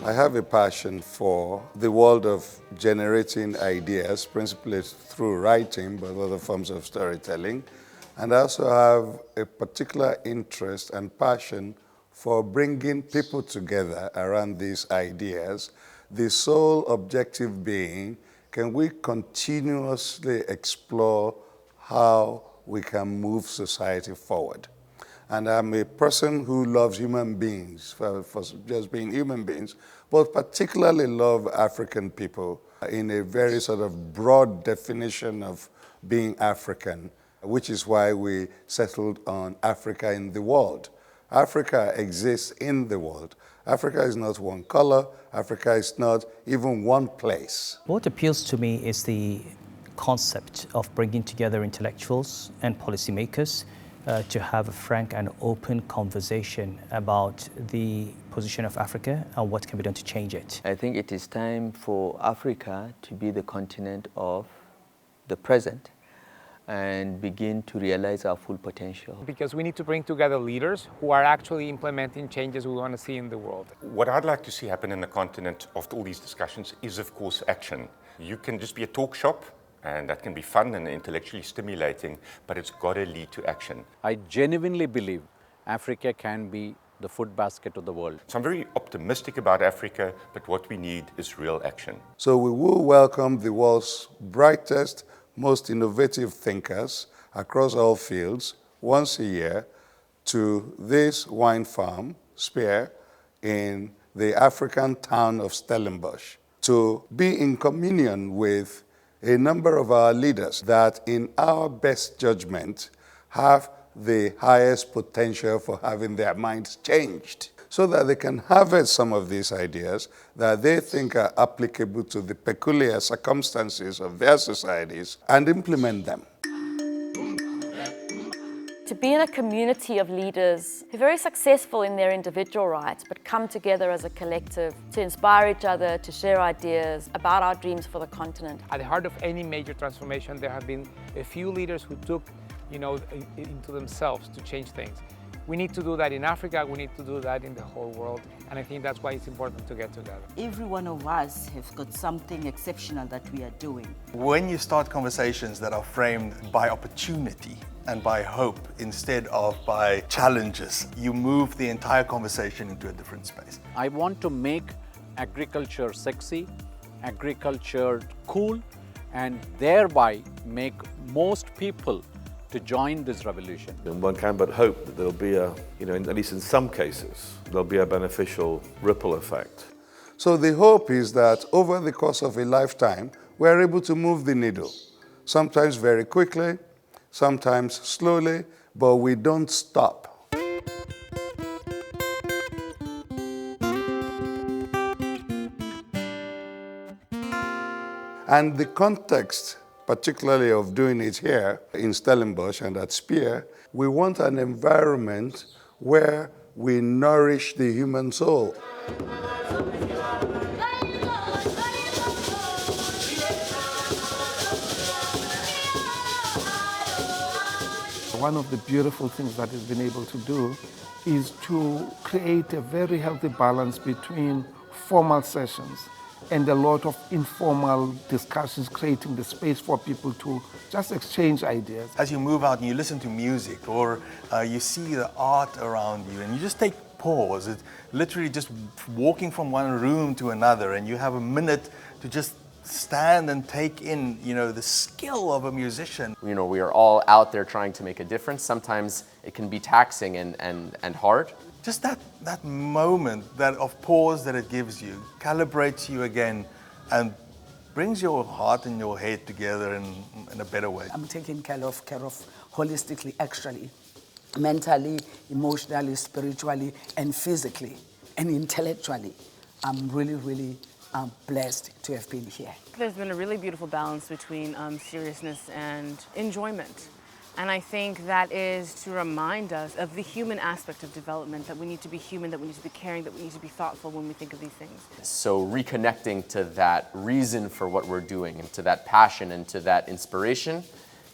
I have a passion for the world of generating ideas, principally through writing, but other forms of storytelling. And I also have a particular interest and passion for bringing people together around these ideas. The sole objective being, can we continuously explore how we can move society forward? And I'm a person who loves human beings, for just being human beings, but particularly love African people in a very sort of broad definition of being African, which is why we settled on Africa in the world. Africa exists in the world. Africa is not one color. Africa is not even one place. What appeals to me is the concept of bringing together intellectuals and policymakers to have a frank and open conversation about the position of Africa and what can be done to change it. I think it is time for Africa to be the continent of the present and begin to realize our full potential. Because we need to bring together leaders who are actually implementing changes we want to see in the world. What I'd like to see happen in the continent after all these discussions is, of course, action. You can just be a talk shop, and that can be fun and intellectually stimulating, but it's got to lead to action. I genuinely believe Africa can be the food basket of the world. So I'm very optimistic about Africa, but what we need is real action. So we will welcome the world's brightest, most innovative thinkers across all fields once a year to this wine farm, Spear, in the African town of Stellenbosch, to be in communion with a number of our leaders that, in our best judgment, have the highest potential for having their minds changed, so that they can harvest some of these ideas that they think are applicable to the peculiar circumstances of their societies and implement them. To be in a community of leaders who are very successful in their individual rights, but come together as a collective to inspire each other, to share ideas about our dreams for the continent. At the heart of any major transformation, there have been a few leaders who took, into themselves to change things. We need to do that in Africa, we need to do that in the whole world, and I think that's why it's important to get together. Every one of us has got something exceptional that we are doing. When you start conversations that are framed by opportunity and by hope instead of by challenges, you move the entire conversation into a different space. I want to make agriculture sexy, agriculture cool, and thereby make most people to join this revolution. And one can but hope that there'll be at least in some cases, there'll be a beneficial ripple effect. So the hope is that over the course of a lifetime, we're able to move the needle, sometimes very quickly, sometimes slowly, but we don't stop. And the context, particularly of doing it here in Stellenbosch and at Spear, we want an environment where we nourish the human soul. One of the beautiful things that it's been able to do is to create a very healthy balance between formal sessions and a lot of informal discussions, creating the space for people to just exchange ideas. As you move out and you listen to music or you see the art around you and you just take pause, it's literally just walking from one room to another and you have a minute to just stand and take in, the skill of a musician. We are all out there trying to make a difference. Sometimes it can be taxing and hard. Just that moment of pause that it gives you, calibrates you again and brings your heart and your head together in a better way. I'm taking care of holistically, actually, mentally, emotionally, spiritually, and physically, and intellectually. I'm really, really blessed to have been here. There's been a really beautiful balance between seriousness and enjoyment. And I think that is to remind us of the human aspect of development, that we need to be human, that we need to be caring, that we need to be thoughtful when we think of these things. So reconnecting to that reason for what we're doing and to that passion and to that inspiration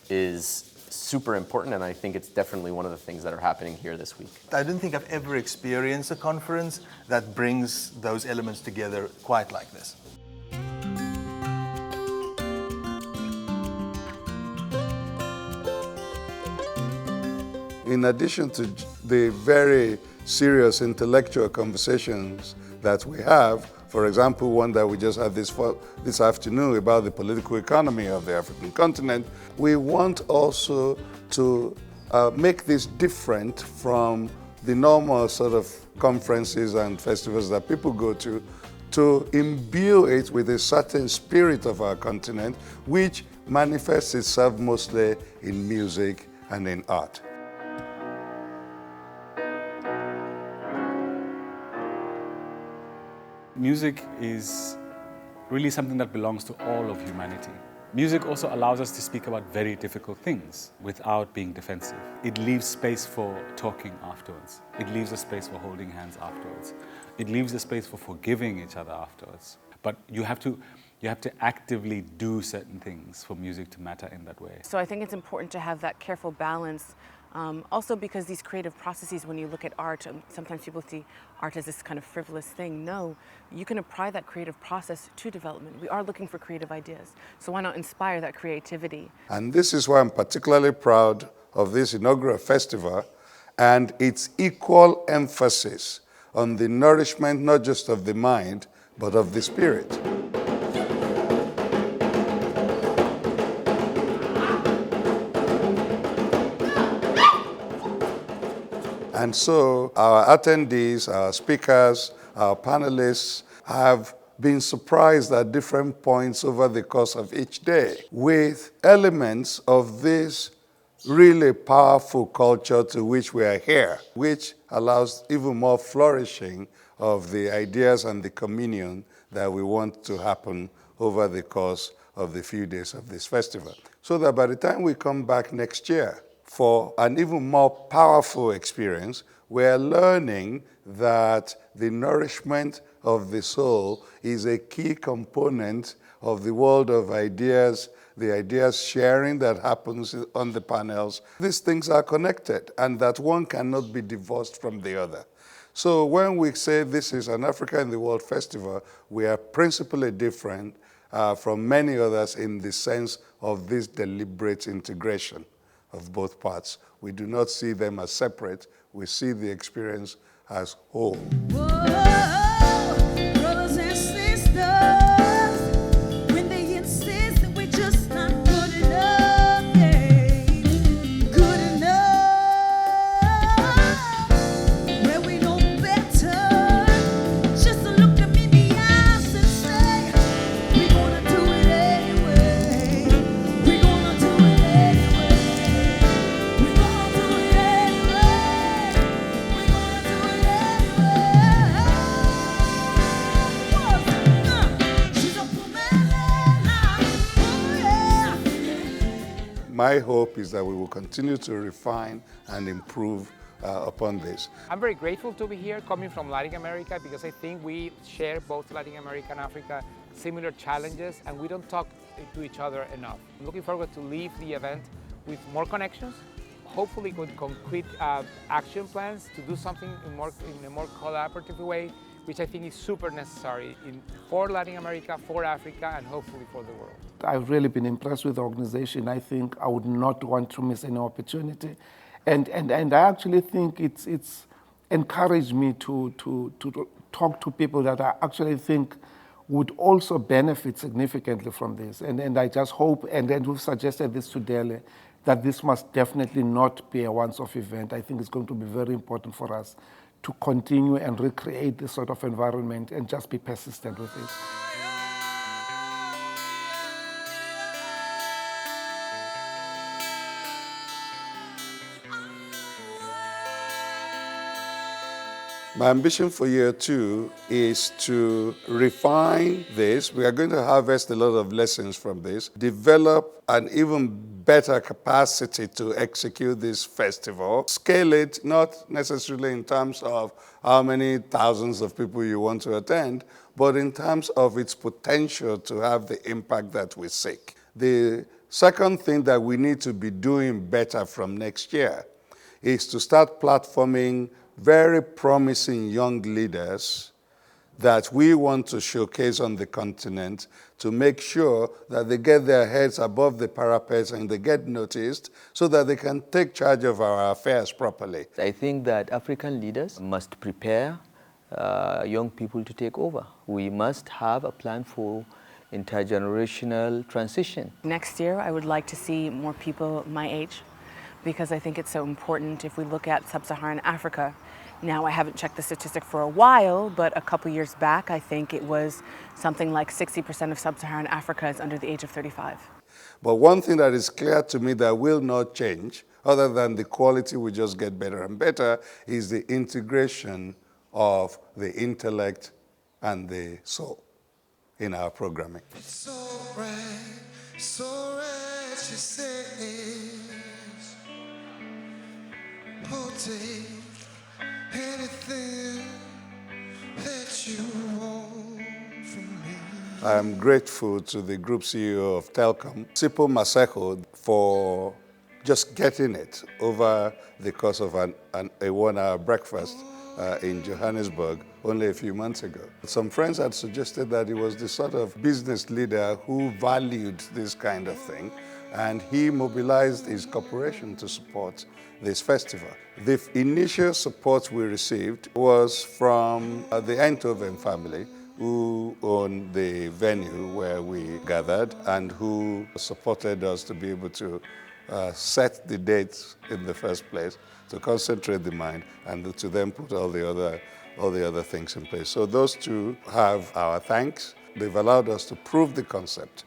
is super important, and I think it's definitely one of the things that are happening here this week. I don't think I've ever experienced a conference that brings those elements together quite like this. In addition to the very serious intellectual conversations that we have, for example, one that we just had this afternoon about the political economy of the African continent, we want also to make this different from the normal sort of conferences and festivals that people go to imbue it with a certain spirit of our continent, which manifests itself mostly in music and in art. Music is really something that belongs to all of humanity. Music also allows us to speak about very difficult things without being defensive. It leaves space for talking afterwards. It leaves a space for holding hands afterwards. It leaves a space for forgiving each other afterwards. But you have to actively do certain things for music to matter in that way. So I think it's important to have that careful balance. Also because these creative processes, when you look at art, sometimes people see art as this kind of frivolous thing. No, you can apply that creative process to development. We are looking for creative ideas. So why not inspire that creativity? And this is why I'm particularly proud of this inaugural festival and its equal emphasis on the nourishment not just of the mind, but of the spirit. And so our attendees, our speakers, our panelists have been surprised at different points over the course of each day with elements of this really powerful culture to which we are here, which allows even more flourishing of the ideas and the communion that we want to happen over the course of the few days of this festival. So that by the time we come back next year, for an even more powerful experience, we're learning that the nourishment of the soul is a key component of the world of ideas, the ideas sharing that happens on the panels. These things are connected, and that one cannot be divorced from the other. So when we say this is an Africa in the World Festival, we are principally different from many others in the sense of this deliberate integration of both parts. We do not see them as separate. We see the experience as whole. Brothers and sisters, when they insist that we're just not good enough, good enough, where we know better, just look at me in the eyes and say, we're gonna do it anyway. We're gonna do it anyway. We're gonna do it anyway. We're gonna do it anyway. She's a My hope is that we will continue to refine and improve upon this. I'm very grateful to be here, coming from Latin America, because I think we share, both Latin America and Africa, similar challenges, and we don't talk to each other enough. I'm looking forward to leave the event with more connections, hopefully with concrete action plans to do something in a more collaborative way, which I think is super necessary for Latin America, for Africa, and hopefully for the world. I've really been impressed with the organization. I think I would not want to miss any opportunity. And I actually think it's encouraged me to talk to people that I actually think would also benefit significantly from this. And I just hope, and then we've suggested this to Delhi, that this must definitely not be a once-off event. I think it's going to be very important for us to continue and recreate this sort of environment and just be persistent with it. My ambition for year 2 is to refine this. We are going to harvest a lot of lessons from this, develop an even better capacity to execute this festival, scale it, not necessarily in terms of how many thousands of people you want to attend, but in terms of its potential to have the impact that we seek. The Second thing that we need to be doing better from next year is to start platforming very promising young leaders that we want to showcase on the continent to make sure that they get their heads above the parapets and they get noticed so that they can take charge of our affairs properly. I think that African leaders must prepare young people to take over. We must have a plan for intergenerational transition. Next year, I would like to see more people my age, because I think it's so important. If we look at sub-Saharan Africa, now I haven't checked the statistic for a while, but a couple years back, I think it was something like 60% of sub-Saharan Africa is under the age of 35. But one thing that is clear to me that will not change, other than the quality will just get better and better, is the integration of the intellect and the soul in our programming. So right, she says, oh, take anything that you want from me. I am grateful to the group CEO of Telkom, Sipho Maseko, for just getting it over the course of a 1-hour breakfast in Johannesburg only a few months ago. Some friends had suggested that he was the sort of business leader who valued this kind of thing, and he mobilized his corporation to support this festival. The initial support we received was from the Eindhoven family, who own the venue where we gathered and who supported us to be able to set the dates in the first place, to concentrate the mind, and to then put all the other things in place. So those two have our thanks. They've allowed us to prove the concept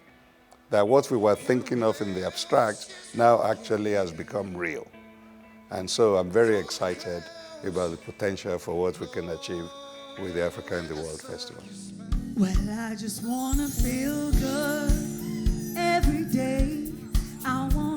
that what we were thinking of in the abstract now actually has become real. And so I'm very excited about the potential for what we can achieve with the Africa in the World Festival. Well, I just wanna feel good every day. I want